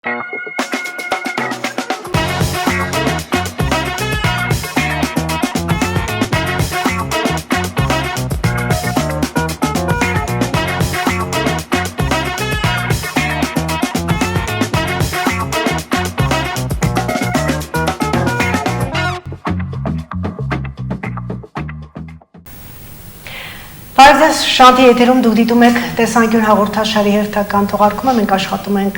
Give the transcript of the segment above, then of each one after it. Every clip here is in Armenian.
Բարև շանթի եթերում դուք դիտում եք տեսանկյուն հաղորդաշարի հերթական թողարկումը, մենք աշխատում ենք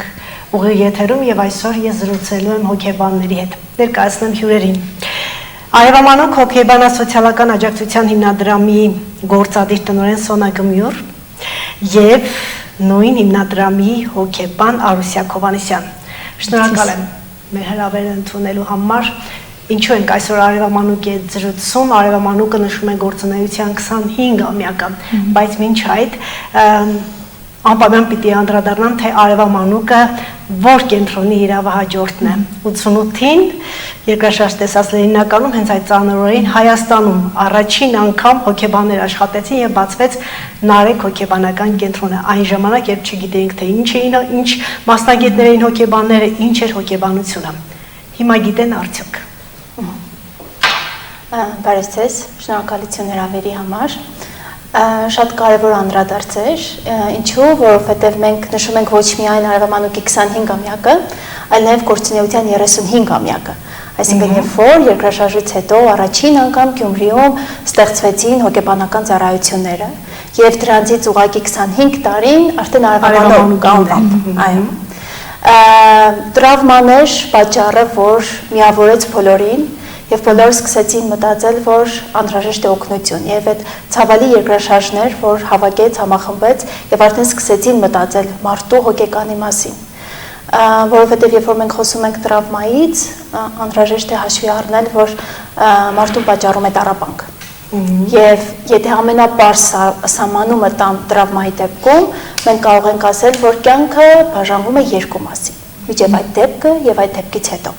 ուղիղ եթերում եւ այսօր ես զրուցելու եմ հոգեբանների հետ, ներկայացնեմ հյուրերին։ Արևամանուկ հոգեբանասոցիալական աջակցության հիմնադրամի գործադիր տնօրեն Սոնա Գմյուր եւ նույն հիմնադրամի հոգեբան Արուսյակ Հովհաննիսյան։ Շնորհակալ եմ մեր հրավերը ընդունելու համար։ Ինչու ենք այսօր Արևամանուկի հետ զրուցում, Արևամանուկը նշում է գործունեության 25-ամյակը, բայց մինչ այդ անպայման պիտի անդրադառնամ, թե Արևամանուկը որ կենտրոնի իրավահաջորդն է։ 88-ին երկրաշարժ տեսած Լենինականում հենց այդ ծանրորեն Հայաստանում առաջին անգամ հոգեբաններ աշխատեցին եւ բացվեց Նարեկ հոգեբանական կենտրոնը։ Այն ժամանակ երբ չգիտեինք թե ինչ մասնագետներ էին հոգեբանները, ինչ էր հոգեբանությունը։ Հիմա գիտեն արդյոք։ Բարև ձեզ, շնորհակալություն հրավերի համար։ Շատ կարևոր անդրադարձ էր, ինչու, որովհետև մենք նշում ենք ոչ միայն Արևամանուկի 25-ամյակը, այլ նաև գործունեության 35-ամյակը։ Այսինքն երբ որ երկրաշարժից հետո առաջին անգամ Գյումրիում ստեղծվեցին հոգեբանական ծառայությունները եւ դրանցից ուղղակի 25 տարին արդեն Արևամանուկ անվամբ։ Այո։ Տրավման էր պատճառը, որ միավորեց բոլորին եւ բոլորը սկսեցին մտածել, որ անհրաժեշտ է օգնություն եւ այդ ցավալի երկրաշարժներ, որ հավաքեց, համախմբեց եւ արդեն սկսեցին մտածել մարդու հոգեկանի մասին, որովհետեւ երբ որ մենք խոսում ենք տրավմայից, անհրաժեշտ է հաշվի առնել, որ մարդուն պատճառում է տառապանք։ Եվ եթե ամենապարզ սահմանումը տան տրավմայի դեպքում, մենք կարող ենք ասել, որ կյանքը բաժանվում է երկու մասի՝ միջև այդ դեպքը եւ այդ դեպքից հետո։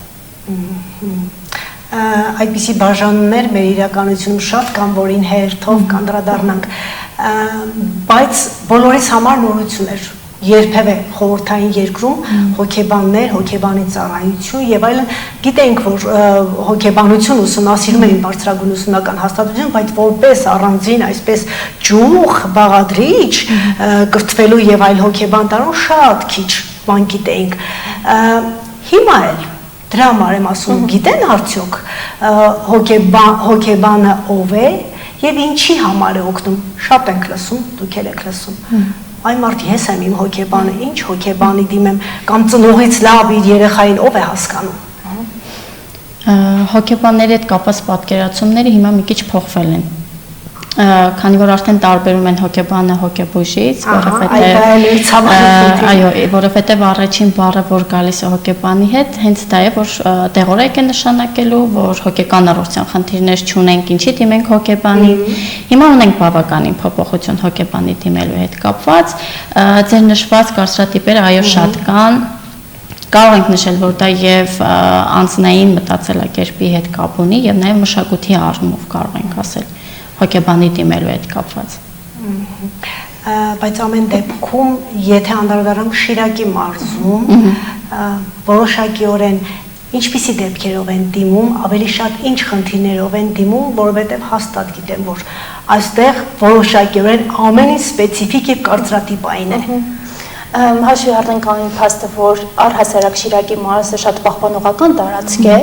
Այդպիսի բաժանումներ մեր իրականությունում շատ կան, որին հերթով կանդրադառնանք, բայց բոլորիս համար նորություն էր, երբևէ խորհրդային երկրում հոգեբաններ, հոգեբանի ծառայություն եւ այլն, գիտենք, որ հոգեբանություն ուսումնասիրում էին բարձրագույն ուսումնական հաստատություն, բայց որպես առանձին այսպես ճյուղ, բաղադրիչ, կրթվելու եւ այլ հոգեբան տարում շատ քիչ բան գիտեինք։ Հիմա էլ դրա համար եմ ասում, գիտեն արդյոք հոգեբանը ով է եւ ինչի համար է օգնում։ Շատ ենք լսում, դուք էլ եք լսում։ Այ մարդ ես եմ իմ հոգեբանը, ինչ հոգեբանի դիմեմ, կամ ծնողից լավ իր երեխային ով է հասկանում։ Հոգեբանների հետ կապված պատկերացումները հիմա մի քիչ փոխվել են։ Քանի որ արդեն տարբերում են հոգեբանը հոգեբույժից, որովհետև առաջին բառը, որ գալիս է հոգեբանի հետ, հենց դա է, որ տեղորայք է նշանակելու, որ հոգեկան առողջության խնդիրներ չունենք, ինչի դիմենք հոգեբանի։ Հիմա ունենք բավականին փոփոխություն հոգեբանի դիմելու հետ կապված, ձեր նշված կարծրատիպերը այո շատ կան։ Կարող ենք նշել, որ դա եւ անձնային մտածելակերպի հետ կապ ունի եւ նաեւ մշակույթի առումով կարող ենք ասել հոգեբանի դիմելու հետ կապված։ Բայց ամեն դեպքում, եթե անդրադառնանք Շիրակի մարզում, որոշակիորեն ինչպիսի դեպքերով են դիմում, ավելի շատ ինչ խնդիրներով են դիմում, որովհետև հաստատ գիտեմ, որ այստեղ որոշակիորեն ամեն ինչ սպეციფიկ եւ կարծրատիպային է։ Հաշվի առնենք այն փաստը, որ առհասարակ Շիրակի մարզը շատ պահպանողական տարածք է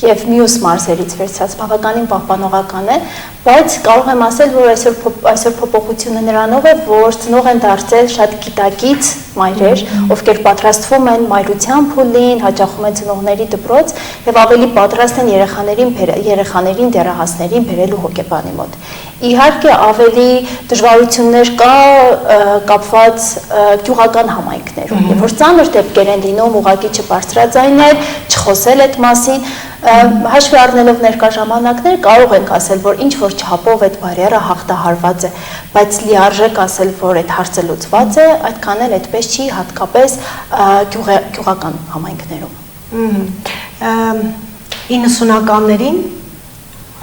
եւ մյուս մարզերից վերցած բավականին պահպանողական է, բայց կարող եմ ասել, որ այսօր փոփոխությունը նրանով է, որ ծնող են դարձել շատ գիտակից մայրեր, ովքեր պատրաստվում են մայրության փուլին, հաճախում են ծնողների դպրոց եւ ավելի պատրաստ են երեխաներին դեռահասներին բերելու հոգեբանի մոտ։ Իհարկե ավելի դժվարություններ կա կապված գյուղական համայնքներում, երբ որ ծանր դեպքեր են լինում, ուղղակի չբարձրաձայնել, չխոսել այդ մասին, հաշվի առնելով ներկա ժամանակներ կարող ենք ասել, որ ինչ որ չափով այդ բարիերը հաղթահարված է, բայց լիարժեք ասել, որ այդ հարցը լուծված է, այդքան էլ այդպես չի, հատկապես գյուղական համայնքներում։ 90-ականներին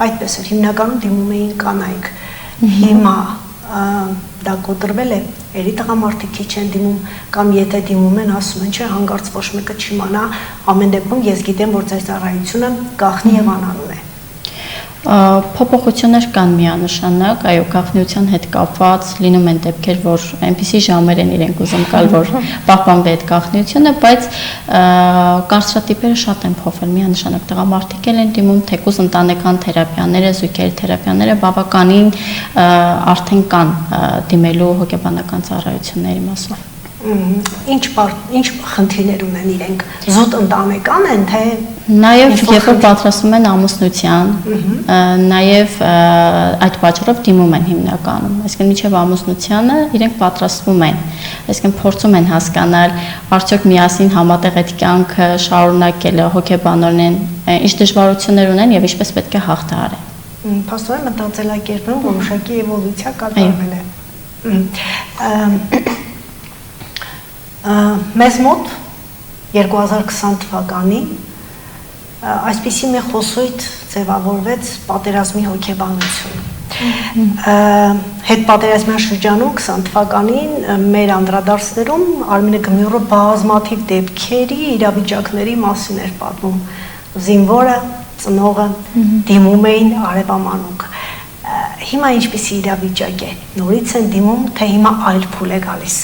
այդպես էր, հիմնականում դիմում էին կանայք, հիմա դա կոտրվել է, երի տղամարդիկ քիչ են դիմում, կամ եթե դիմում են, ասում են, չէ, հանգարց ոչ մեկը չիմանա, ամեն դեպքում ես գիտեմ, որ ձեր ծառայությունը գաղտնի եւ անանուն է։ Փոփոխություններ կան միանշանակ, այո, գաղտնիության հետ կապված լինում են դեպքեր, որ այնպիսի ժամեր են իրենք ուզում գալ, որ պահպանվի այդ գաղտնիությունը, բայց կարծրատիպերը շատ են փոխվել, միանշանակ տղամարդիկ են դիմում, թեկուզ ընտանեկան թերապիաները, զույգերի թերապիաները բավականին արդեն կան դիմելու հոգեբանական ծառայությունների մասով։ Ինչ խնդիրներ ունեն իրենք, զուտ ընտանեկան են, թե նաև երբ որ պատրաստվում են ամուսնության, նաև այդ պատճառով դիմում են հիմնականում, այսինքն մինչև ամուսնությանը իրենք պատրաստվում են, այսինքն փորձում են հասկանալ արդյոք միասին համատեղ այդ կյանքը շարունակելը հոգեբանորեն ինչ դժվարություններ ունեն եւ ինչպես պետք է հաղթահարեն։ Փաստորեն մտածելակերպում որոշակի էվոլյուցիա կատարվել է։ Մեզ մոտ 2020 թվականին այսպիսի մի խոսույթ ձևավորվեց պատերազմի հոգեբանություն։ Հետ պատերազմյան շրջանում 20 թվականին մեր անդրադարձներում Արմինե Գմյուրը բազմաթիվ դեպքերի իրավիճակների մասին էր պատմում։ Զինվորը, ծնողը դիմում էին արևամանուկ։ Հիմա ինչպիսի իրավիճակ է։ Նորից են դիմում, թե հիմա այլ փուլ է գալիս։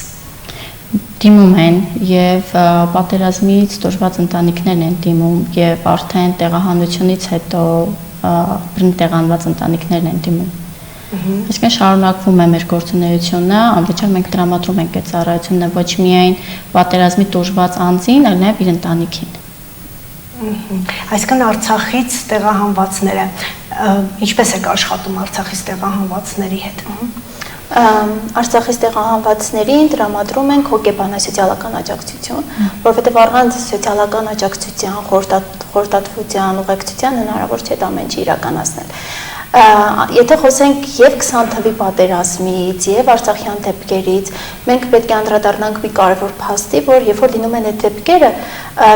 Դիմում են եւ պատերազմից դժվար ընտանիքներն են դիմում եւ արդեն տեղահանությունից հետո բռնտեղանված ընտանիքներն են դիմում։ Այսինքն շարունակվում է մեր գործունեությունը, անվճար մենք տրամադրում ենք այդ ծառայությունը ոչ միայն պատերազմի դժվար անձին, այլ նաեւ իր ընտանիքին։ Այսինքն Արցախից տեղահանվածները ինչպես եք աշխատում Արցախից տեղահանվածների հետ։ Արցախից տեղահանվածներին տրամադրում ենք հոգեբանասոցիալական աջակցություն, որովհետև առանց սոցիալական աջակցության, խորհրդատվության, ուղեկցության հնարավոր չէ դա ամեն ինչ իրականացնել։ Եթե խոսենք եւ 20 թվականի պատերազմից եւ արցախյան դեպքերից, մենք պետք է անդրադառնանք մի կարևոր փաստի, որ երբ որ լինում են այդ դեպքերը,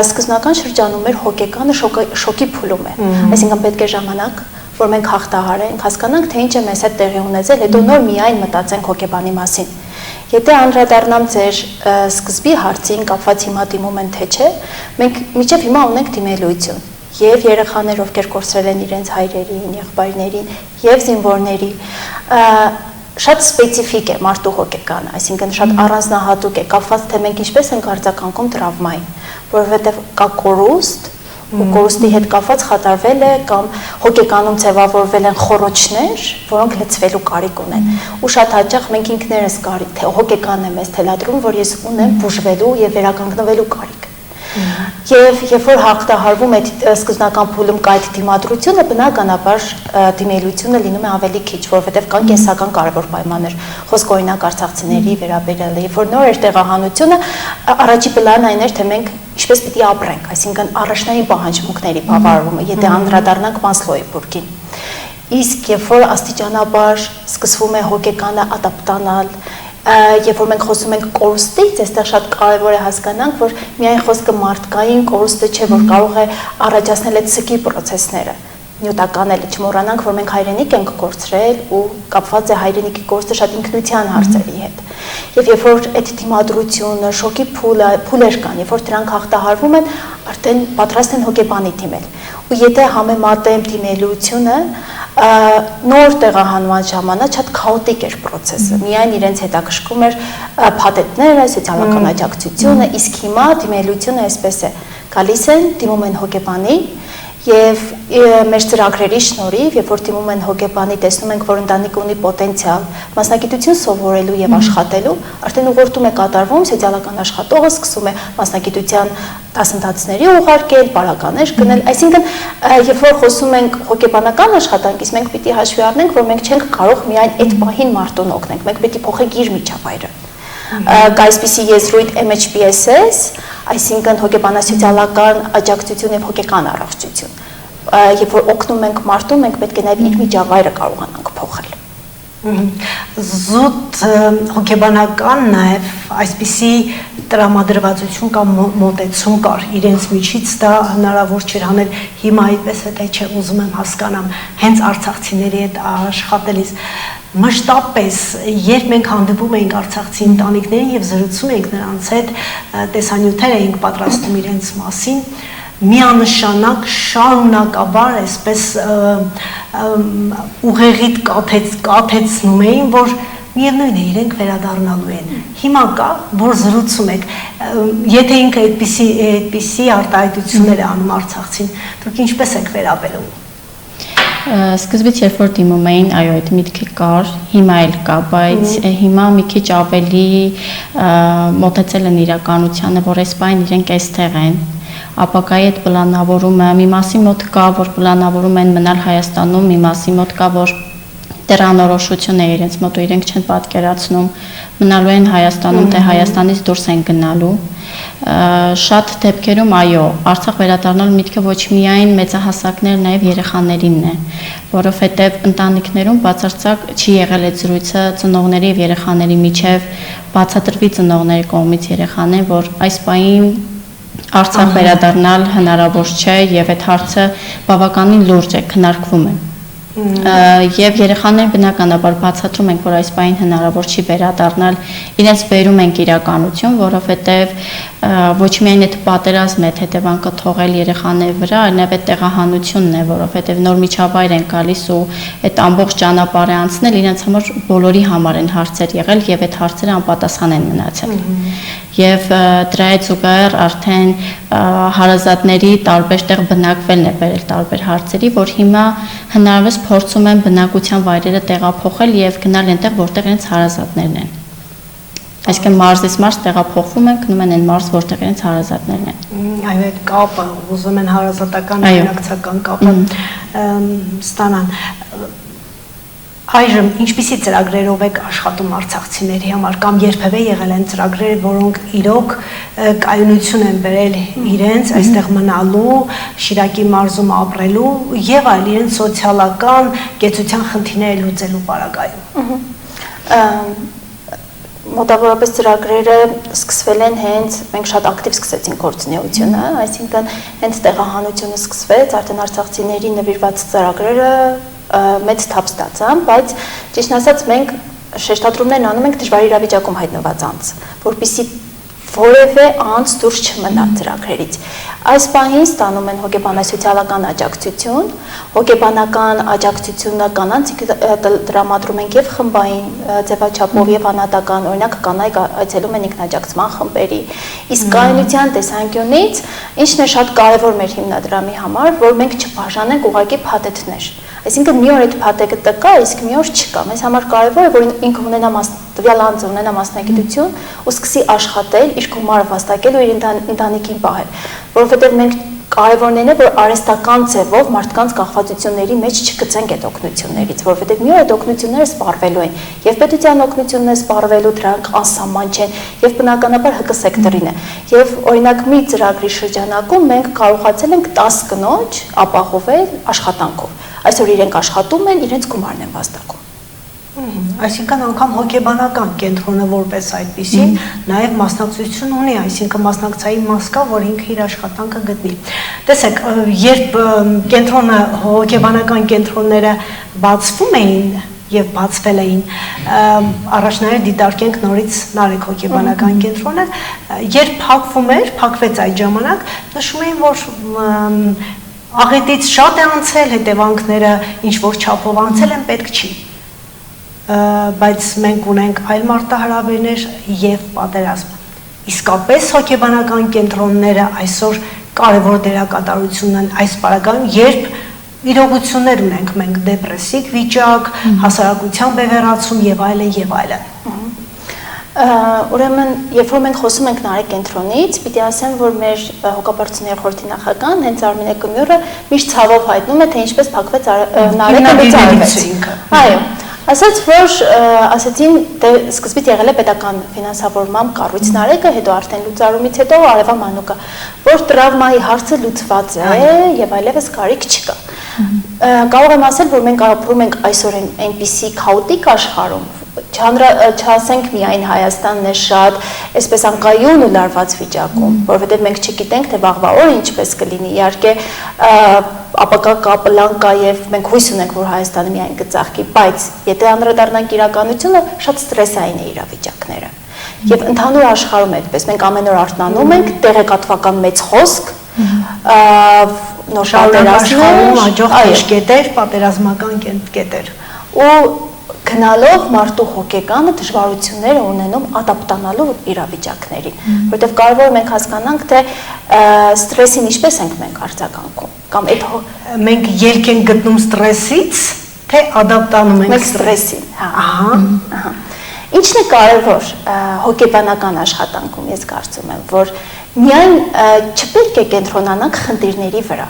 սկզբնական շրջանում մեր հոգեկանը շոկի փուլում է։ Այսինքն պետք է ժամանակ, որ մենք հաղթահարենք, հասկանանք, թե ինչ է մեզ հետ տեղի ունեցել, հետո նոր միայն մտածենք հոգեբանի մասին։ Եթե անդրադառնամ ձեր սկզբի հարցին կապված հիմա դիմում են թե չէ, մենք մինչև հիմա ունենք դիմելույություն եւ երեխաներ, ովքեր կորցրել են իրենց հայրերին, եղբայրներին եւ զինվորների, շատ սպეციფიկ է մարդու հոգեկանը, այսինքն շատ առանձնահատուկ է, կապված թե մենք ինչպես ենք արձագանքում տրավմային, որովհետեւ կա կորուստ ու կորուստի հետ կապված խաթարվել է կամ հոգեկանում ձևավորվել են խոռոչներ, որոնք լցվելու կարիք ունեն։ Ու շատ հաճախ մենք ինքներս կարիք, թե հոգեկանն է մեզ թելադրում, որ ես ունեմ բուժվելու եւ վերականգնվելու կարիք։ Եվ երբ որ հաղթահարվում այդ սկզբնական փուլում կա այդ դիմադրությունը, բնականաբար դիմելությունը լինում է ավելի քիչ, որովհետև կան կենսական կարևոր պայմաններ, խոսք օրինակ արցախցիների վերաբերյալ, երբ որ նոր էր տեղահանությունը, առաջի պլանը այն էր, թե մենք ինչպես պիտի ապրենք, այսինքն առաջնային պահանջմունքների բավարարումը, եթե անդրադառնանք Մասլոուի բուրգին։ Իսկ երբ որ աստիճանաբար սկսվում է հոգեկանը ադապտանալ, երբ որ մենք խոսում ենք կորուստից, այստեղ շատ կարևոր է հասկանանք, որ միայն խոսքը մարդկային կորուստը չէ, որ կարող է առաջացնել այդ սկի process-ները։ Նյութական էլ չմոռանանք, որ մենք հայրենիք ենք կորցրել ու կապված է հայրենիքի կորուստը շատ ինքնության հարցերի հետ։ Եվ երբ որ այդ դիմադրությունը, շոկի փուլեր կան, երբ որ դրանք հաղթահարվում են, արդեն պատրաստ են հոգեբանի դիմել։ Ու եթե համեմատեմ դիմելությունը, նոր տեղահանման ժամանակ շատ քաոտիկ էր process-ը։ Միայն իրենց հետաքրքրում էր փաթեթները, սոցիալական աջակցությունը, իսկ հիմա դիմելությունը այսպես է։ Գալիս են, դիմում են հոգեբանի եւ մեր ծրագրերի շնորհիվ, երբ որ դիմում են հոգեբանի, տեսնում ենք, որ ընտանիքը ունի պոտենցիալ մասնագիտություն սովորելու եւ աշխատելու, արդեն ուղղորդում է կատարվում, սոցիալական աշխատողը սկսում է մասնագիտության դասընթացների ուղարկել, պարականեր գնել, այսինքն երբ որ խոսում ենք հոգեբանական աշխատանքից, մենք պիտի հաշվի առնենք, որ մենք չենք կարող միայն այդ պահին մարդուն օգնենք, մենք պետք է փոխենք իր միջավայրը։ Կա այսպիսի եզրույթ MHPSS, այսինքն հոգեբանասոցիալական աջակցություն եւ հոգեկան առողջություն։ Երբ որ օգնում ենք մարդուն, մենք պետք է նաեւ իր միջավայրը կարողանանք փոխել։ Զուտ հոգեբանական նաև այսպիսի տրամադրվածություն կամ մոտեցում կար իրենց միջից դա հնարավոր չէր անել հիմա այդպես է թե չէ ուզում եմ հասկանամ հենց արցախցիների հետ աշխատելիս մշտապես երբ մենք հանդիպում էինք արցախցի ընտանիքներին եւ զրուցում էինք նրանց հետ տեսանյութեր էինք պատրաստում իրենց մասին միանշանակ շարունակաբար այսպես ուղեղիդ կաթեցնում էին, որ միևնույն է իրենք վերադառնալու են։ Հիմա կա, որ զրուցում եք, եթե ինքը այդպիսի արտահայտություններ է անում արցախցին, դուք ինչպես եք վերաբերում։ Սկզբից երբ որ դիմում էին, այո, այդ միտքը կար, հիմա էլ կա, բայց հիմա մի քիչ ավելի մոտեցել են իրականությանը, որ այս բան իրենք այստեղ են։ Ապակայի այդ պլանավորումը մի մասի մոտ կա, որ պլանավորում են մնալ Հայաստանում, մի մասի մոտ կա, որ դեռ անորոշություն է իրենց մոտ ու իրենք չեն պատկերացնում մնալու են Հայաստանում, թե Հայաստանից դուրս են գնալու։ Շատ դեպքերում այո, Արցախ վերադառնալ միտքը ոչ միայն մեծահասակներ, նաև երեխաներինն է, որովհետև ընտանիքներում բացարձակ չի եղել այդ զրույցը ծնողների եւ երեխաների միջև բացատրվի ծնողների կողմից երեխաներին, որ այս պահին Արցախ վերադառնալ հնարավոր չէ եւ այդ հարցը բավականին լուրջ է, քննարկվում է։ Եվ երեխաներին բնականաբար բացատրում ենք, որ այս պահին հնարավոր չի վերադառնալ, իրենց բերում ենք իրականություն, որովհետև ոչ միայն այդ պատերազմը այդ հետևանքը թողել երեխաների վրա, այլ նաև այդ տեղահանությունն է, որովհետև նոր միջավայր են գալիս ու այդ ամբողջ ճանապարհը անցնել իրենց համար բոլորի համար են հարցեր եղել եւ այդ հարցերը անպատասխան են մնացել։ Եվ դրա հետ զուգահեռ արդեն հարազատների տարբեր տեղ բնակվելն է բերել տարբեր հարցերի, որ հիմա հնարավորինս փորձում են բնակության վայրերը տեղափոխել եւ գնալ այնտեղ, որտեղ իրենց հարազատներն են։ Այսինքն մարզից մարզ տեղափոխվում են, գնում են այն մարզ, որտեղ իրենց հարազատներն են։ Այո, այդ կապը, ուզում են հարազատական բնակցական կապը ստանան։ Այժմ ինչպիսի ծրագրերով եք աշխատում արցախցիների համար կամ երբևէ եղել են ծրագրեր, որոնք իրոք կայունություն են բերել իրենց այստեղ մնալու, Շիրակի մարզում ապրելու եւ այլ իրենց սոցիալական կեցության խնդիրները լուծելու պարագայում։ Մոտավորապես ծրագրերը սկսվել են հենց մենք շատ ակտիվ սկսեցինք գործունեությունը, այսինքն հենց տեղահանությունը սկսվեց, արդեն արցախցիների նվիրված ծրագրերը մեծ թափ ստացան, բայց ճիշտ ասած մենք շեշտադրումներն անում ենք դժվար իրավիճակում հայտնված անձ, որպեսզի որևէ անձ դուրս չմնա ծրագրերից։ Այս պահին ստանում են հոգեբանասոցիալական աջակցություն, հոգեբանական աջակցությունը կանանց տրամադրում ենք եւ խմբային ձևաչափով եւ անհատական, օրինակ կանայք այցելում են ինքնաջակցման խմբերի։ Իսկ կայունության տեսանկյունից ինչն է շատ կարեւոր մեր հիմնադրամի համար, որ մենք չբաժանենք ուղղակի փաթեթներ։ Այսինքն մի օր այդ փաթեթը կա, իսկ մի օր չկա։ Մեզ համար կարևոր է, որ ինքը ունենա տվյալ անձը ունենա մասնագիտություն ու սկսի աշխատել, իր գումարը վաստակել ու իր ընտանիքին պահել, որովհետև մենք կարևորն է, որ արհեստական ձևով մարդկանց կախվածությունների մեջ չգցենք այդ օգնություններից, որովհետև մի օր այդ օգնությունները սպառվելու են, եւ պետության օգնությունները սպառվելու, դրանք անսահման չեն, եւ բնականաբար ՀԿ սեկտորին է։ Եվ օրինակ մի ծրագրի շրջանակում մենք կարողացել ենք 10 կնոջ ապահովել աշխատանքով։ Այսօր իրենք աշխատում են, իրենց գումարն են վաստակում։ Այսինքն անգամ հոգեբանական կենտրոնը որպես այդպիսին նաև մասնակցություն ունի, այսինքն մասնակցային մաս կա, որ ինքը իր աշխատանքը գտնի։ Տեսեք, երբ կենտրոնը հոգեբանական կենտրոնները բացվում էին եւ բացվել էին, առաջնահերթ դիտարկենք նորից Նարեկ հոգեբանական կենտրոնը, երբ փակվում էր, փակվեց այդ ժամանակ, նշում էին, որ աղետից շատ է անցել, հետևանքները ինչ որ չափով անցել են, պետք չի։ Բայց մենք ունենք այլ մարտահրավերներ եւ պատերազմ։ Իսկապես հոգեբանական կենտրոնները այսօր կարևոր դերակատարություն են այս պարագայում, երբ իրողություններ ունենք մենք դեպրեսիվ վիճակ, հասարակության բևեռացում եւ այլն եւ այլն։ Ուրեմն, երբ որ մենք խոսում ենք Նարեկ կենտրոնից, պիտի ասեմ, որ մեր հոգաբարձությունների խորհրդի նախագահան հենց Արմինե Կմյուրը միշտ ցավով հայտնում է, թե ինչպես փակվեց Նարեկը լուծարվեց։ Այո, ասաց, որ ասացին, դե սկզբից եղել է պետական ֆինանսավորմամբ կառույց Նարեկը, հետո արդեն լուծարումից հետո Արևա Մանուկը, որ տրավմայի հարցը լուծված է եւ այլևս կարիք չկա։ Կարող եմ ասել, որ մենք ապրում ենք այսօր այնպիսի քաոտիկ աշխարհում, չասենք միայն Հայաստանն է շատ այսպես անկայուն ու լարված վիճակում, որովհետև մենք չգիտենք, թե վաղվա օրը ինչպես կլինի։ Իհարկե ապակա կապլան կա եւ մենք հույս ունենք, որ Հայաստանը միայն կծաղկի, բայց եթե անդրադառնանք իրականությունը, շատ ստրեսային է իրավիճակները։ Եվ ընդհանուր աշխարհում այդպես մենք ամեն օր արթնանում ենք, տեղեկատվական մեծ խոսք, նոր պատերազմներ, աջող կետեր, պատերազմական կետեր։ Ու գնալով մարդու հոգեկանը դժվարություններ է ունենում ադապտանալու իրավիճակներին, որովհետև կարևոր է մենք հասկանանք, թե ստրեսին ինչպես ենք մենք արձագանքում, կամ այդ մենք ելք ենք գտնում ստրեսից, թե ադապտանում ենք ստրեսին։ Ահա։ Ինչն է կարևոր հոգեբանական աշխատանքում, ես կարծում եմ, որ միայն չպետք է կենտրոնանանք խնդիրների վրա։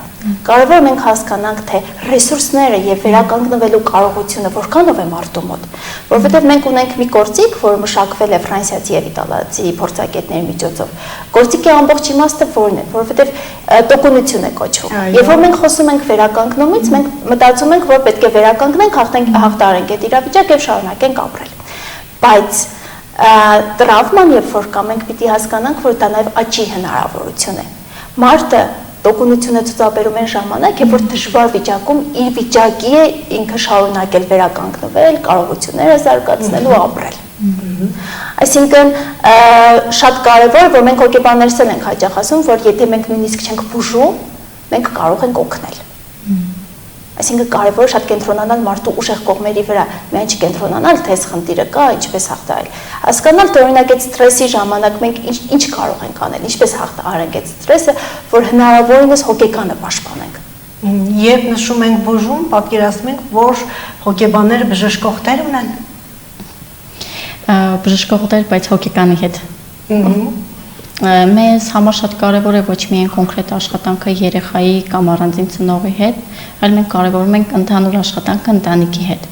Կարևոր է մենք հասկանանք, թե ռեսուրսները եւ վերականգնվելու կարողությունը որքանով է մարդու մոտ, որովհետեւ մենք ունենք մի գործիք, որը մշակվել է ֆրանսիացի եւ իտալացի փորձագետների միջոցով։ Գործիքի ամբողջ իմաստը որն է, որովհետեւ տոկունություն է կոչվում։ Երբ որ մենք խոսում ենք վերականգնումից, մենք մտածում ենք, որ պետք է վերականգնենք, հաղթարենք այդ իրավիճակը եւ շարունակենք ապրել։ Բայց տրավման, երբ որ կա, մենք պիտի հասկանանք, որ դա նաև աճի հնարավորություն է։ Մարդը տոկունությունը ցուցաբերում են ժամանակ, երբ որ դժվար վիճակում իր վիճակի է ինքը շարունակել վերականգնվել, կարողությունները զարգացնել ու ապրել։ Այսինքն շատ կարևոր է, որ մենք հոգեբաններս ենք հաճախ ասում, որ եթե մենք նույնիսկ չենք բուժում, մենք կարող ենք օգնել։ Այսինքն կարևոր է շատ կենտրոնանալ մարդու ուժեղ կողմերի վրա, միայն չկենտրոնանալ, թե այս խնդիրը կա, ինչպես հաղթահարել։ Հասկանալ, թե օրինակ այդ ստրեսի ժամանակ մենք ինչ կարող ենք անել, ինչպես հաղթահարենք այդ ստրեսը, որ հնարավորինս հոգեկանը պաշտպանենք։ Երբ նշում ենք բուժում, պատկերացնում ենք, որ հոգեբանները բժշկողներ ունեն։ Բժշկողներ, բայց հոգեկանի հետ։ Մեզ համար շատ կարևոր է ոչ միայն կոնկրետ աշխատանքը երեխայի կամ առանձին ծնողի հետ, այլ մենք կարևորում ենք ընդհանուր աշխատանքը ընտանիքի հետ։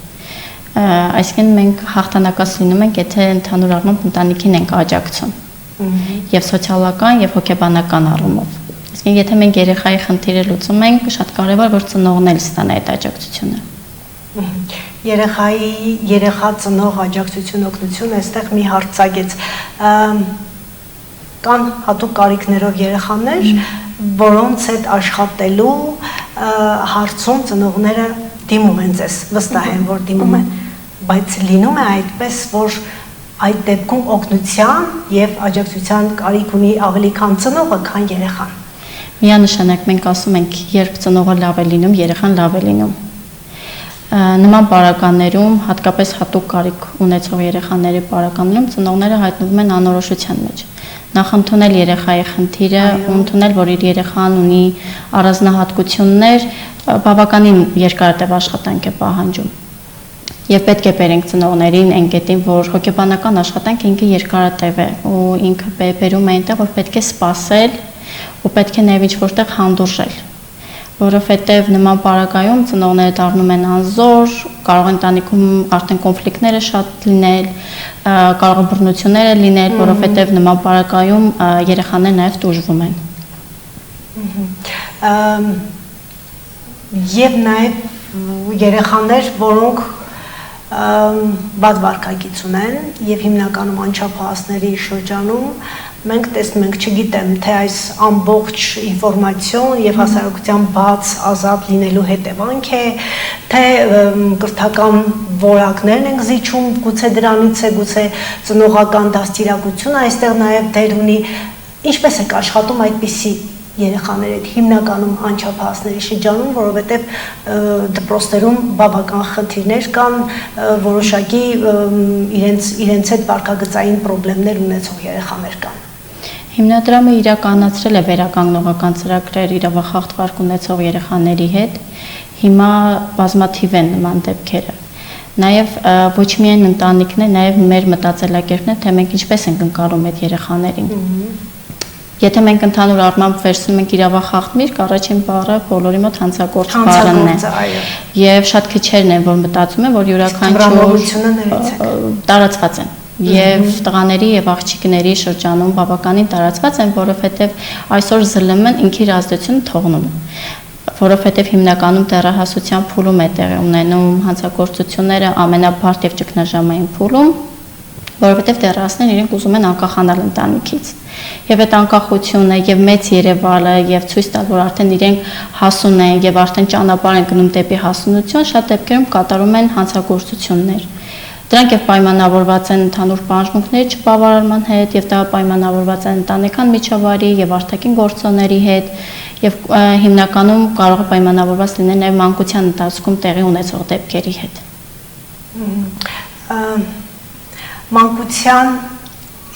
Այսինքն մենք հաղթանակած լինում ենք, եթե ընդհանուր առմամբ ընտանիքին ենք աջակցում եւ սոցիալական եւ հոգեբանական առումով։ Այսինքն եթե մենք երեխայի խնդիրը լուծում ենք, շատ կարևոր որ ծնողն էլ ստանա այդ աջակցությունը։ Երեխա ծնող աջակցություն օգնություն, այստեղ մի հարց ցագեց։ Կան հատուկ կարիքներով երեխաներ, որոնց հետ աշխատելու հարցում ծնողները դիմում են ձեզ, վստահ են, որ դիմում են, բայց լինում է այդպես, որ այդ դեպքում օգնության եւ աջակցության կարիք ունի ավելի քան ծնողը, քան երեխան։ Միանշանակ մենք ասում ենք, երբ ծնողը լավ է լինում, երեխան լավ է լինում։ Նման պարագաներում, հատկապես հատուկ կարիք ունեցող երեխաների պարագաներում ծնողները հայտնվում են անորոշության մեջ։ Նախ ընդունել երեխայի խնդիրը, ընդունել, որ իր երեխան ունի առանձնահատկություններ, բավականին երկարատև աշխատանք է պահանջում։ Եվ պետք է բերենք ծնողներին այն կետին, որ հոգեբանական աշխատանքը ինքը երկարատև է ու ինքը բերում է այնտեղ, որ պետք է սպասել ու պետք է նաև ինչ-որտեղ հանդուրժել, որովհետև նման պարագայում ծնողները դառնում են անզոր, կարող են ընտանիքում արդեն կոնֆլիկտները շատ լինել, կարող են բռնությունները լինել, որովհետև նման պարագայում երեխաները նաև տուժվում են։ Եվ նաև երեխաներ, որոնք վատ վարքագիծ ունեն եւ հիմնականում անչափահասների շրջանում մենք տեսնում ենք, չգիտեմ, թե այս ամբողջ ինֆորմացիոն եւ հասարակության բաց ազատ լինելու հետևանք է, թե կրթական որակներն ենք զիջում, գուցե դրանից է, գուցե ծնողական դաստիարակությունը այստեղ նաեւ դեր ունի, ինչպես է աշխատում այդպիսի երեխաների հետ հիմնականում անչափահասների շրջանում, որովհետև դպրոցներում բավական խնդիրներ կան, որոշակի իրենց հետ վարքագծային խնդիրներ ունեցող երեխաներ կան։ Հիմնադրամը իրականացրել է վերականգնողական ծրագրեր իրավախախտ վարք ունեցող երեխաների հետ, հիմա բազմաթիվ են նման դեպքերը։ Նաև ոչ միայն ընտանիքն է, նաև մեր մտածելակերպն է, թե մենք ինչպես ենք ընկալում այդ երեխաներին։ Եթե մենք ընդհանուր առմամբ վերցնում ենք իրավախախտ միրգ, առաջին բառը բոլորի մոտ հանցագործ բառն է։ Եվ շատ քիչերն են, որ մտածում են, որ յուրաքանչյուր տարածված են։ Եվ տղաների եւ աղջիկների շրջանում բավականին տարածված են, որովհետեւ այսօր ԶԼՄ-ն ինքի իր ազդեցությունը թողնում է։ որովհետև հիմնականում դեռահասության փուլում է տեղի ունենում հանցագործությունները ամենաբարդ եւ ճգնաժամային փուլում, որովհետև դեռահասներն իրենք ուզում են անկախանալ ընտանիքից։ Եվ այդ անկախությունը եւ մեծ երևալը եւ ցույց տալ, որ արդեն իրենք հասուն են եւ արդեն ճանապարհ են գնում դեպի հասունություն, շատ դեպքերում կատարում են հանցագործություններ։ Դրանք եւ պայմանավորված են ընդհանուր պահանջմունքների չբավարարման հետ եւ դա պայմանավորված է ընտանեկան միջավայրի եւ արտաքին գործոնների հետ եւ հիմնականում կարող է պայմանավորված լինել նաեւ մանկության ընթացքում տեղի ունեցող դեպքերի հետ։ Մանկության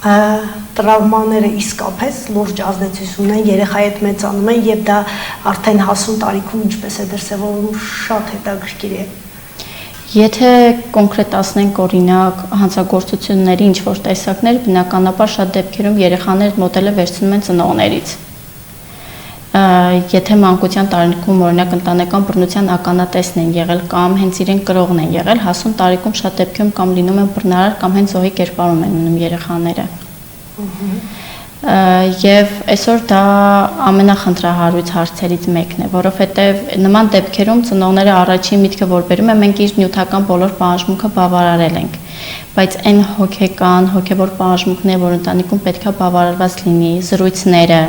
տրավմաները իսկապես լուրջ ազդեցություն ունեն երեխայի հետ մեծանում են եւ դա արդեն հասուն տարիքում ինչպես է դրսևորվում շատ հետաքրքիր է։ Եթե կոնկրետացնենք օրինակ հանցագործությունների ինչ-որ տեսակներ, բնականաբար շատ դեպքերում երեխաները մոդելը վերցնում են ծնողներից։ Եթե մանկության տարիքում օրինակ ընտանեկան բռնության ականատեսն են եղել կամ հենց իրենք կրողն են եղել, հասուն տարիքում շատ դեպքերում կամ լինում են բռնարար կամ հենց զոհի կերպարում են մնում երեխաները։ Եվ այսօր դա ամենախնդրահարույց հարցերից մեկն է, որովհետև նման դեպքերում ծնողները առաջին միտքը որ բերում են, մենք իր նյութական բոլոր պահանջմունքը բավարարել ենք, բայց այն հոգեկան, հոգևոր պահանջմունքները, որ ընտանիքում պետքա բավարարված լինի, զրույցները,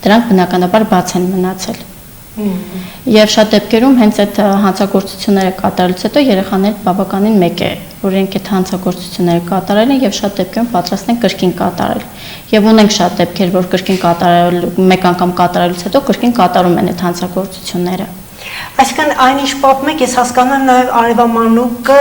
դրանք բնականաբար բաց են մնացել։ Եվ շատ դեպքերում հենց այդ հանցագործությունները կատարելուց հետո երեխաները բավականին մեկ է, որ իրենք այդ հանցագործությունները կատարել են եւ շատ դեպքերում պատրաստ են կրկին կատարել։ Եվ ունենք շատ դեպքեր, որ կրկին կատարել, մեկ անգամ կատարելուց հետո կրկին կատարում են այդ հանցագործությունները։ Այսինքն այնիշ պատմում եք, ես հասկանում եմ նաև Արևամանուկը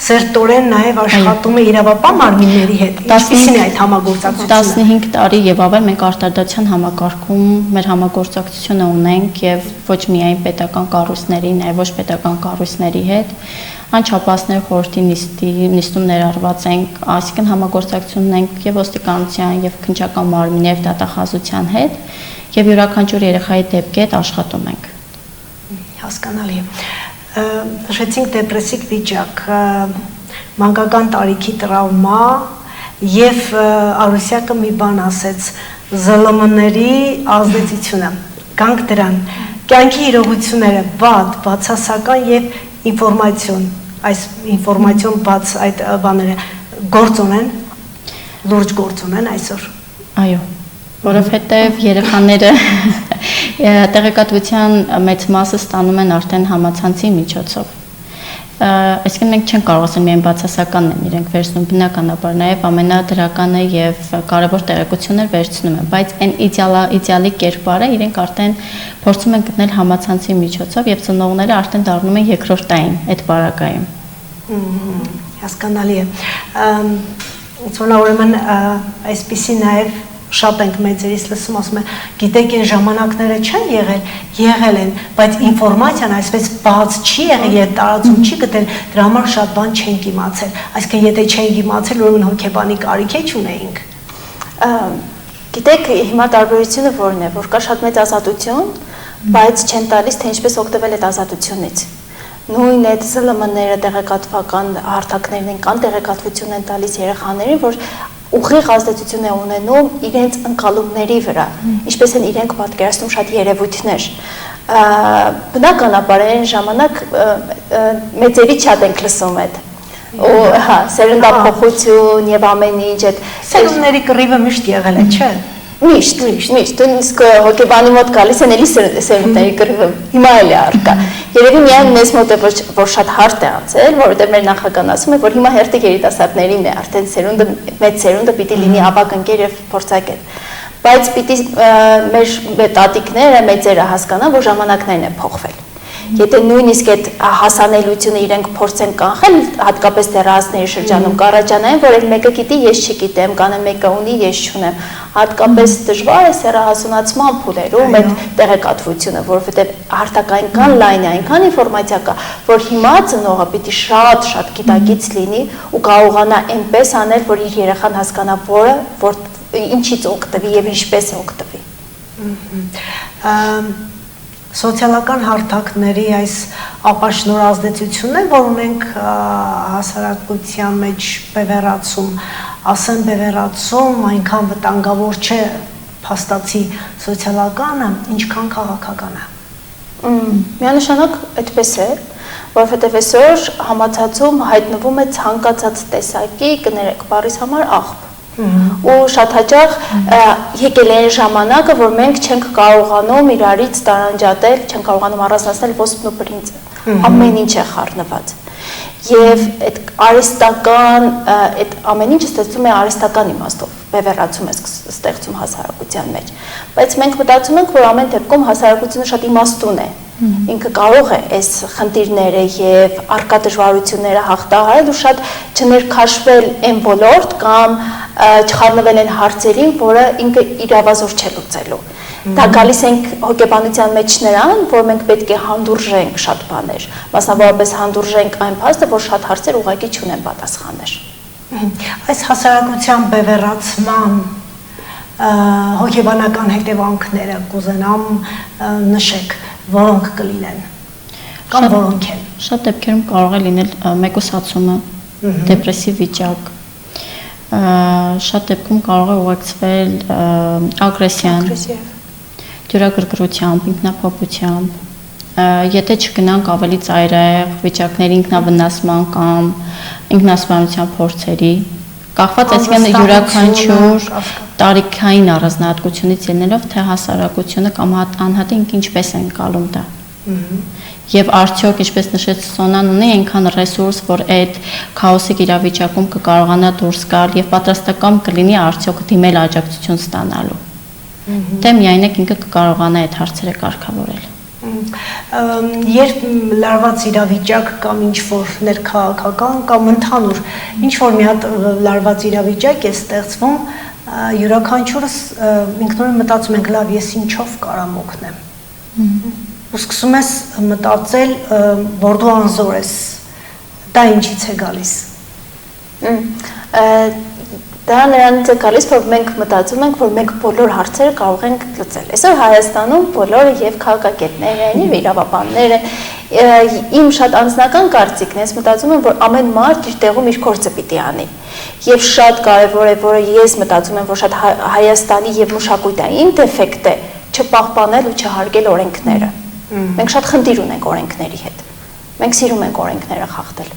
սերտորեն նաև աշխատում է իրավապահ մարմինների հետ։ Ինչպիսին է այդ համագործակցությունը։ 15 տարի եւ ավել մենք արտադրության համակարգում մեր համագործակցությունը ունենք եւ ոչ միայն պետական կառույցների, նաեւ ոչ պետական կառույցների հետ, անչափահասներ խորհրդի նիստում ներառված ենք, այսինքն համագործակցություն ունենք եւ ոստիկանության եւ քննչական մարմինների եւ դատախազության հետ եւ յուրաքանչյուր երեխայի դեպքի հետ աշխատում ենք։ Հասկանալի է։ Նշեցինք դեպրեսիվ վիճակ, մանկական տարիքի տրավմա եւ Արուսյակը մի բան ասեց ԶԼՄ-ների ազդեցությունը։ Գանք դրան։ Կյանքի իրողությունները վատ, բացասական եւ ինֆորմացիոն, այս ինֆորմացիոն բաց այդ բաները գործ ունեն, լուրջ գործ ունեն այսօր։ Այո, որովհետեւ երեխաները տեղեկատվության մեծ մասը ստանում են արդեն համացանցի միջոցով։ Այսինքն մենք չենք կարող ասել միայն բացասականն են իրենք վերցնում, բնականաբար նաև ամենադրականը եւ կարևոր տեղեկություններ վերցնում են, բայց այն իդեալի կերպարը իրենք արդեն փորձում են գտնել համացանցի միջոցով եւ ծնողները արդեն դառնում են երկրորդային այդ բարակայում։ Հասկանալի է։ Ուրեմն այսպիսի նաև շատ ենք մեծերից լսում, ասում են, գիտեք, այն ժամանակները չեն եղել են, բայց ինֆորմացիան այսպես բաց չի եղել եւ տարածում չի գտել, դրա համար շատ բան չենք իմացել։ Այսինքն եթե չենք իմացել, ուրեմն հոգեբանի կարիք է չունեինք։ Գիտեք, հիմա տարբերությունը որն է, որ կա շատ մեծ ազատություն, բայց չեն տալիս, թե ինչպես օգտվել այդ ազատությունից։ Նույն այդ ԶԼՄ-ները տեղեկատվական հարթակներն են, կան տեղեկատվություն են տալիս երեխաներին, որ ուղիղ ազդեցություն է ունենում իրենց ընկալումների վրա, ինչպես են իրենք պատկերացնում շատ երևույթներ։ Բնականաբար այն ժամանակ մեծերի շատ ենք լսում այդ։ Ու հա, սերնդափոխություն եւ ամեն ինչ այդ սերունդների կռիվը միշտ եղել է, չէ՞։ Միշտ, դու իսկ հոգեբանի մոտ գալիս են էլի սերունդների կռիվը, հիմա էլ է առկա։ Երևի միայն մեզ մոտ է որ շատ հարթ է անցել, որովհետև մեր նախագահն ասում է, որ հիմա հերթը երիտասարդներին է, արդեն սերունդը, մեծ սերունդը պիտի լինի ավագ ընկեր եւ փորձագետ։ Բայց պիտի մեր տատիկները, մեծերը հասկանան, որ ժամանակներն են փոխվել։ Եթե նույնիսկ այդ հասանելիությունը իրենք փորձեն կանխել, հատկապես դեռահասների շրջանում կառաջանային, որ այդ մեկը գիտի, ես չգիտեմ, կամ մեկը ունի, ես չունեմ, հատկապես դժվար է սեռահասունացման փուլերում այդ տեղեկատվությունը, որովհետև հարթակային կան լայն այնքան ինֆորմացիա կա, որ հիմա ծնողը պիտի շատ գիտակից լինի ու կարողանա այնպես անել, որ իր երեխան հասկանա, որ ինչից օգտվի եւ ինչպես է օգտվի։ Սոցիալական հարթակների այս ապաշնոր ազդեցությունն է, որ ունենք հասարակության մեջ բևեռացում, ասեմ բևեռացում, այնքան վտանգավոր չէ փաստացի սոցիալականը, ինչքան քաղաքականը։ Միանշանակ այդպես է, որովհետև այսօր համացածում հայտնվում է ցանկացած տեսակի կներեք բառիս համար աղբ։ Ու շատ հաճախ եկել է այն ժամանակը, որ մենք չենք կարողանում իրարից տարանջատել, չենք կարողանում առանձնացնել ոսպն ու բրինձը։ Ամեն ինչ է խառնված։ Եվ այդ արհեստական, այդ ամեն ինչը ստեղծում է արհեստական իմաստով, բևեռացում է ստեղծում հասարակության մեջ։ Բայց մենք մտածում ենք, որ ամեն դեպքում հասարակությունը շատ իմաստուն է։ Ինքը կարող է այս խնդիրները եւ արկա դժվարությունները հաղթահարել ու շատ չներքաշվել այն ոլորտ կամ չխառնվել այն հարցերին, որը ինքը իրավազոր չէ լուծելու։ Դա գալիս ենք հոգեբանության մեջ նրան, որ մենք պետք է հանդուրժենք շատ բաներ, մասնավորապես հանդուրժենք այն փաստը, որ շատ հարցեր ուղղակի չունեն պատասխաններ։ Այս հասարակության բևեռացման հոգեբանական հետևանքները կուզենամ նշեք, որոնք կլինեն կամ որոնք են։ Շատ դեպքերում կարող է լինել մեկուսացումը, դեպրեսիվ վիճակ, շատ դեպքում կարող է ուղեկցվել ագրեսիան, դյուրագրգռությամբ, ինքնափոփությամբ, եթե չգնանք ավելի ծայրահեղ վիճակների ինքնավնասման կամ ինքնասպանության փորձերի, կախված այսինքն յուրաքանչյուր տարիքային առանձնահատկությունից ելնելով, թե հասարակությունը կամ անհատը ինչպես են ընկալում դա։ Եվ արդյոք, ինչպես նշեց Սոնան, ունի այնքան ռեսուրս, որ այդ քաոսիկ իրավիճակում կկարողանա դուրս գալ եւ պատրաստական կլինի արդյոք դիմել աջակցություն ստանալու։ Թե միայնակ ինքը կկարողանա այդ հարցերը կարգավորել։ Երբ լարված իրավիճակ կամ ինչ-որ ներքաղաքական կամ ընդհանուր ինչ-որ մի հատ լարված իրավիճակ է ստեղծվում, յուրաքանչյուրս ինքնուրույն մտածում ենք, լավ, ես ինչով կարամ օգնեմ։ Ու սկսում ես մտածել, որ դու անզոր ես, դա ինչից է գալիս։ Դա նրանից է գալիս, որ մենք մտածում ենք, որ մենք բոլոր հարցերը կարող ենք լուծել։ Այսօր Հայաստանում բոլորը եւ քաղաքագետներ են, եւ իրավաբաններ են։ Իմ շատ անձնական կարծիքն է, ես մտածում եմ, որ ամեն մարդ իր տեղում իր գործը պիտի անի։ Եվ շատ կարևոր է, որը ես մտածում եմ, որ շատ Հայաստանի եւ մշակութային դեֆեկտ է չպահպանել ու չհարգել օրենքները։ Մենք շատ խնդիր ունենք օրենքների հետ։ Մենք սիրում ենք օրենքները խախտել։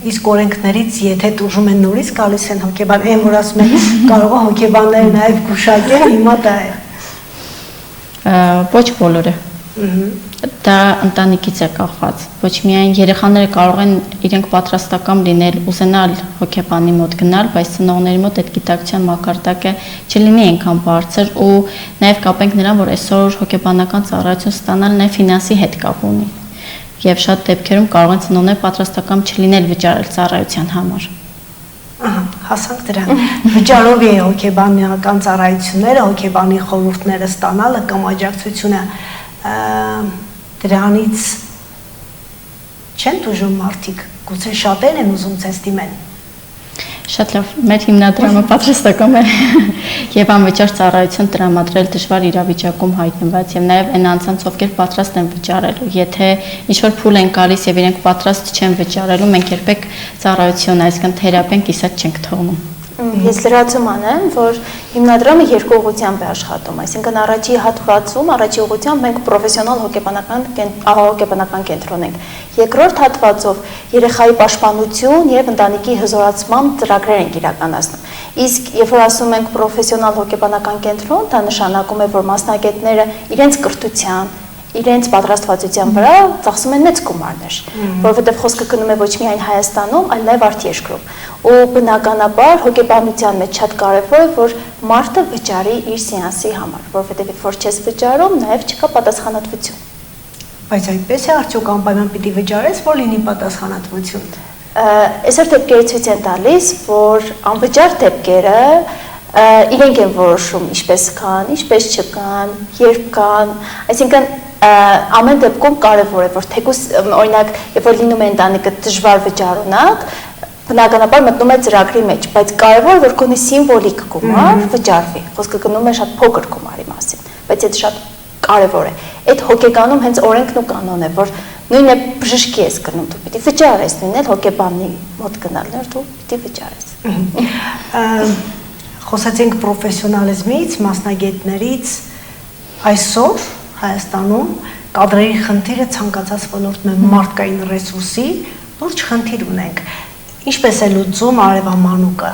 Իսկ օրենքներից, եթե տուժում են նորից, գալիս են հոգեբան, այն որ ասում են, կարող է հոգեբանները նաև գուշակել, հիմա դա է։ Ոչ բոլորը։ Դա ընտանիքից է կախված։ Ոչ միայն երեխաները կարող են իրենք պատրաստական լինել, ուզենալ հոգեբանի մոտ գնալ, բայց ծնողների մոտ այդ գիտակցության մակարդակը չլինի այնքան բարձր ու նաև կապենք նրան, որ այսօր հոգեբանական ծառայություն ստանալ նաև ֆինանսի հետ կապ ունի։ Եվ շատ դեպքերում կարող են ծնողներ պատրաստական չլինել վճարել ծառայության համար։ Ահա, հասանք դրան։ Վճարով է հոգեբանական ծառայությունները, հոգեբանի խորհուրդները ստանալը կամ աջակցությունը դրանից չեն տուժում մարդիկ, գուցե շատերն են ուզում ձեզ դիմեն։ Շատ լավ, մեր հիմնադրամը պատրաստական է եւ անվճար ծառայություն տրամադրել դժվար իրավիճակում հայտնված եւ նաեւ այն անձանց, ովքեր պատրաստ են վճարելու։ Եթե ինչ-որ փուլ են գալիս եւ իրենք պատրաստ չեն վճարելու, մենք երբեք ծառայություն, այսինքն թերապիան կիսատ չենք թողնում։ Ես լրացում անեմ, որ հիմնադրամը երկու ուղղությամբ է աշխատում, այսինքն առաջի հատվածում, առաջի ուղղությամբ մենք պրոֆեսիոնալ հոգեբանական կենտրոն ենք։ Երկրորդ հատվածով երեխայի պաշտպանություն եւ ընտանիքի հզորացման ծրագրեր ենք իրականացնում։ Իսկ երբ որ ասում ենք պրոֆեսիոնալ հոգեբանական կենտրոն, դա նշանակում է, որ մասնագետները իրենց կրթության իրենց պատրաստվածության վրա ծախսում են մեծ գումարներ, որովհետև խոսքը գնում է ոչ միայն Հայաստանում, այլ նաև արտերկրում։ Ու բնականաբար հոգեբանության մեջ շատ կարևոր է, որ մարդը վճարի իր սեանսի համար, որովհետև երբ որ չես վճարում, նաև չկա պատասխանատվություն։ Բայց այդպես է, արդյոք անպայման պիտի վճարես, որ լինի պատասխանատվություն։ Այսօր դեպքերը ցույց են տալիս, որ անվճար դեպքերը իրենք են որոշում ինչպես կան, ինչպես չկան, երբ կան, այսինքն ամեն դեպքում կարևոր է, որ թեկուզ օրինակ, երբ որ լինում է ընտանիքը դժվար վճարունակ, բնականաբար մտնում է ծրագրի մեջ, բայց կարևոր է, որ գոնե սիմվոլիկ գումար վճարվի, խոսքը գնում է շատ փոքր գումարի մասին, բայց այդ շատ կարևոր է։ Այդ հոգեկանում հենց օրենքն ու կանոնն է, որ նույնը բժշկի ես գնում, դու պիտի վճարես, նույնն էլ հոգեբանի մոտ գնալներ դու պիտի վճարես։ Խոսացինք պրոֆեսիոնալիզմից, մասնագետներից, այսօր Հայաստանում կադրերի խնդիրը ցանկացած ոլորտում է մարդկային ռեսուրսի լուրջ խնդիր ունենք։ Ինչպես է լուծում Արևամանուկը,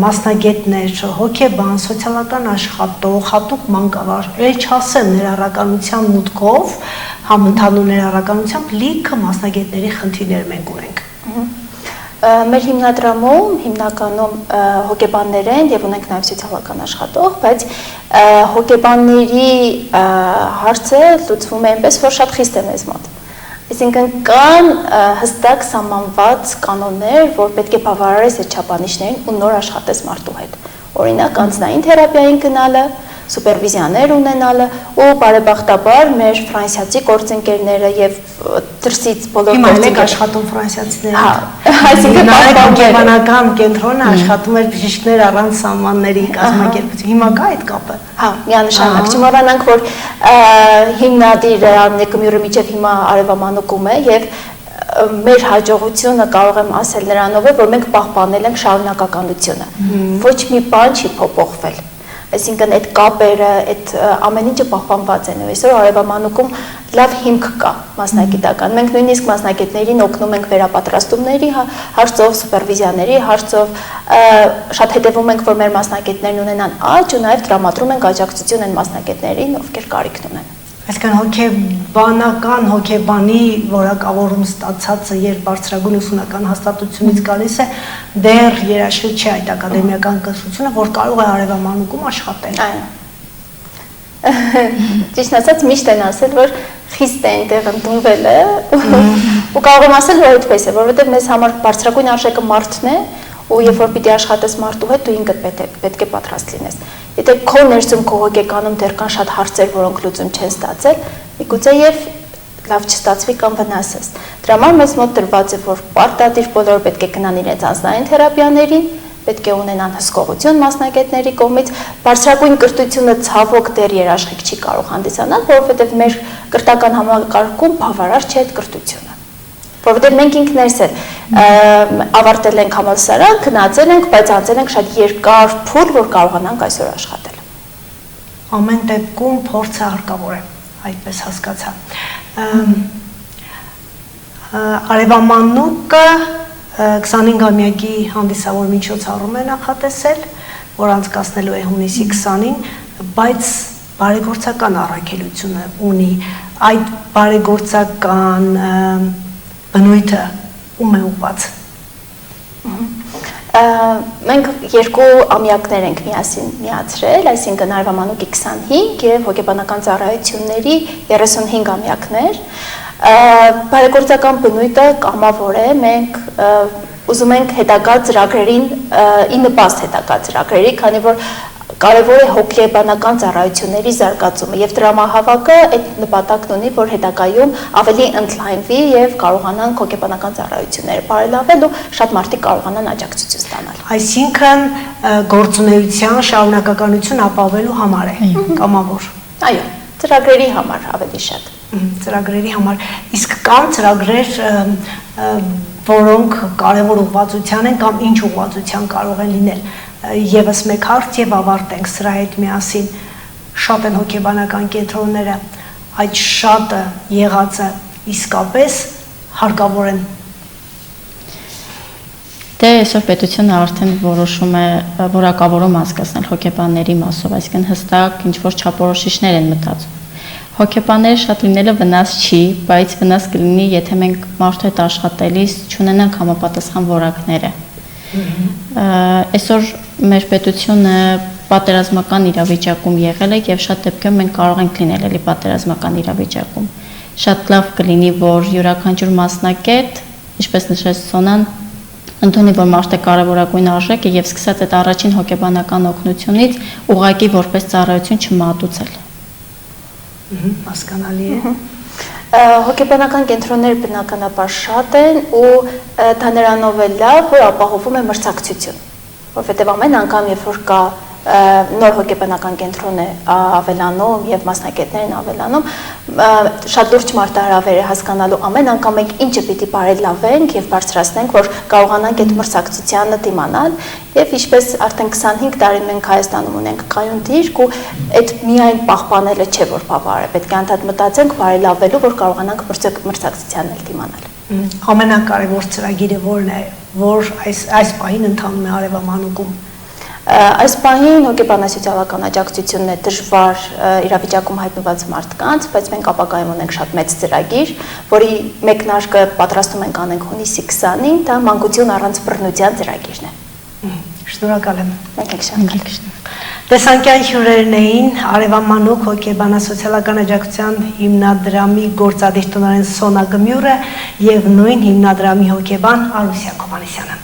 մասնագետներ, հոգեբան, սոցիալական աշխատող, հատուկ մանկավար, ել չասեմ ներառականության մուտքով, համ ընդհանուր ներառականությամբ լիքը մասնագետների խնդիրներ մենք ունենք։ Մեր հիմնադրամում հիմնականում հոգեբաններ են եւ ունենք նաեւ սոցիալական աշխատող, բայց հոգեբանների հարցը լուծվում է այնպես, որ շատ խիստ է մեզ մոտ։ Այսինքն կան հստակ սահմանված կանոններ, որ պետք է բավարարես այդ չափանիշներին ու նոր աշխատես մարդու հետ։ Օրինակ, անձնային թերապիային գնալը, սուպերվիզիաներ ունենալը ու բարեբախտաբար մեր ֆրանսիացի գործընկերները եւ դրսից բոլոր գործընկերները աշխատում ֆրանսիացիները։ Այսինքն հոգեբանական կենտրոնը աշխատում էր բժիշկներ առանց սահմանների կազմակերպություն։ Հիմա կա այդ կապը։ Հա, միանշանակ չմոռանանք, որ հիմնադիրը Արմենկմյուրը միջև հիմա Արևամանուկում է եւ մեր հաջողությունը կարող եմ ասել նրանով է, որ մենք պահպանել ենք շարունակականությունը։ Ոչ մի բան չի փոփոխվել։ Այսինքն այդ կապերը, այդ ամեն ինչը պահպանված են։ Այսօր Արևամանուկում լավ հիմք կա մասնագիտական։ Մենք նույնիսկ մասնագետներին օգնում ենք վերապատրաստումների հարցով, սուպերվիզիաների հարցով, շատ հետևում ենք, որ մեր մասնագետներն ունենան աճ ու նաև տրամադրում ենք աջակցություն այն մասնագետներին, ովքեր կարիք ունեն։ Այսինքն հոգեբանական հոգեբանի որակավորում ստացածը երբ բարձրագույն ուսումնական հաստատությունից գալիս է, դեռ երաշխիք չի այդ ակադեմիական կրթությունը, որ կարող է Արևամանուկում աշխատել։ Այո։ Ճիշտ ասած միշտ են ասել, որ խիստ է այնտեղ ընդունվել է, ու կարող եմ ասել, որ այդպես է, որովհետև մեզ համար բարձրագույն արժեքը մարդն է, ու երբ որ պիտի աշխատես մարդու հետ, դու ինքդ պետք է պատրաստ լինես։ Եթե քո ներսում քո հոգեկանում դեռ կան շատ հարցեր, որոնք լուծում չեն ստացել, միգուցե եւ լավ չստացվի կամ վնասես։ Դրա համար մեզ մոտ դրված է, որ պարտադիր բոլորը պետք է գնան իրենց անձնային թերապիաներին, պետք է ունենան հսկողություն մասնագետների կողմից, բարձրագույն կրթությունը ցավոք դեռ երաշխիք չի կարող հանդիսանալ, որովհետեւ մեր կրթական համակարգում բավարար չէ այդ կրթությունը։ Որովհետև մենք ինքներս էլ ավարտել ենք համալսարան, գնացել ենք, բայց անցել ենք շատ երկար փուլ, որ կարողանանք այսօր աշխատել։ Ամեն դեպքում փորձը հարկավոր է, այդպես հասկացա։ Արևամանուկը 25-ամյակի հանդիսավոր միջոցառում է նախատեսել, որ անցկացնելու է հունիսի 20-ին, բայց բարեգործական առաքելությունը ունի, այդ բարեգործական բնույթը ում է ուղղված։ Մենք 2 ամյակներ ենք միասին միացրել, այսինքն Արևամանուկի 25 եւ հոգեբանական ծառայությունների 35 ամյակներ։ Բարեգործական բնույթը կամավոր է, մենք ուզում ենք հետագա ծրագրերին, ի նպաստ հետագա ծրագրերի, քանի որ կարևոր է հոգեբանական ծառայությունների զարգացումը եւ դրամահավաքը այդ նպատակն ունի, որ հետագայում ավելի ընդլայնվի եւ կարողանան հոգեբանական ծառայությունները բարելավել ու շատ մարդիկ կարողանան աջակցություն ստանալ։ Այսինքն գործունեության շարունակականություն ապավելու համար է, կամավոր։ Այո, ծրագրերի համար ավելի շատ։ Ծրագրերի համար։ Իսկ կան ծրագրեր, որոնք կարևոր ուղղվածության են կամ ինչ ուղղվածության կարող են լինել։ Եվս մեկ հարց եւ ավարտենք սրա հետ միասին։ Շատ են հոգեբանական կենտրոնները, այդ շատը եղածը իսկապես հարկավոր են։ Դե այսօր պետությունը արդեն որոշում է որակավորում անցկացնել հոգեբանների մասով, այսինքն հստակ ինչ որ չափորոշիչներ են մտածում։ Հոգեբանները շատ լինելը վնաս չի, բայց վնաս կլինի, եթե մենք մարդու հետ աշխատելիս չունենանք համապատասխան որակները։ Այսօր մեր պետությունը պատերազմական իրավիճակում եղել է եւ շատ դեպքերում մենք կարող ենք լինել էլի պատերազմական իրավիճակում։ Շատ լավ կլինի, որ յուրաքանչյուր մասնագետ, ինչպես նշեց Սոնան, ընդունի, որ մարդը կարևորագույն արժեք է եւ սկսած այդ առաջին հոգեբանական օգնությունից ուղղակի որպես ծառայություն չմատուցել։ Հասկանալի է։ Հոգեբանական կենտրոնները բնականաբար շատ են ու դա նրանով է լավ, որ ապահովում է մրցակցություն, որովհետև ամեն անգամ, երբ որ կա նոր հոգեբանական կենտրոն է ավելանում եւ մասնագետներն ավելանում, շատ լուրջ մարտահրավեր է հասկանալու ամեն անգամ մենք ինչը պիտի բարելավենք եւ բարձրացնենք, որ կարողանանք այդ մրցակցությանը դիմանալ եւ ինչպես արդեն 25 տարի մենք Հայաստանում ունենք կայուն դիրք ու այդ միայն պահպանելը չէ որ բավարար է, պետք է անդադ մտածենք բարելավելու, որ կարողանանք մրցակցությանը դիմանալ։ Ամենակարևոր ծրագիրը որն է, որ այս պահին ընթանում է Արևամանուկում։ Այս պահին հոգեբանասոցիալական աջակցությունն է դժվար իրավիճակում հայտնված մարդկանց, բայց մենք ապագայում ունենք շատ մեծ ծրագիր, որի մեկնարկը պատրաստում ենք անենք հունիսի 20-ին, դա մանկություն առանց բռնության ծրագիրն է։ Շնորհակալ եմ։ Մենք եք շնորհակալ։ Տեսանկյան հյուրերն էին Արևամանուկ հոգեբանասոցիալական աջակցության հիմնադրամի գործադիր տնօրեն Սոնա Գմյուրը եւ նույն հիմնադրամի հոգեբան Արուսյա Կոմանեսյանը։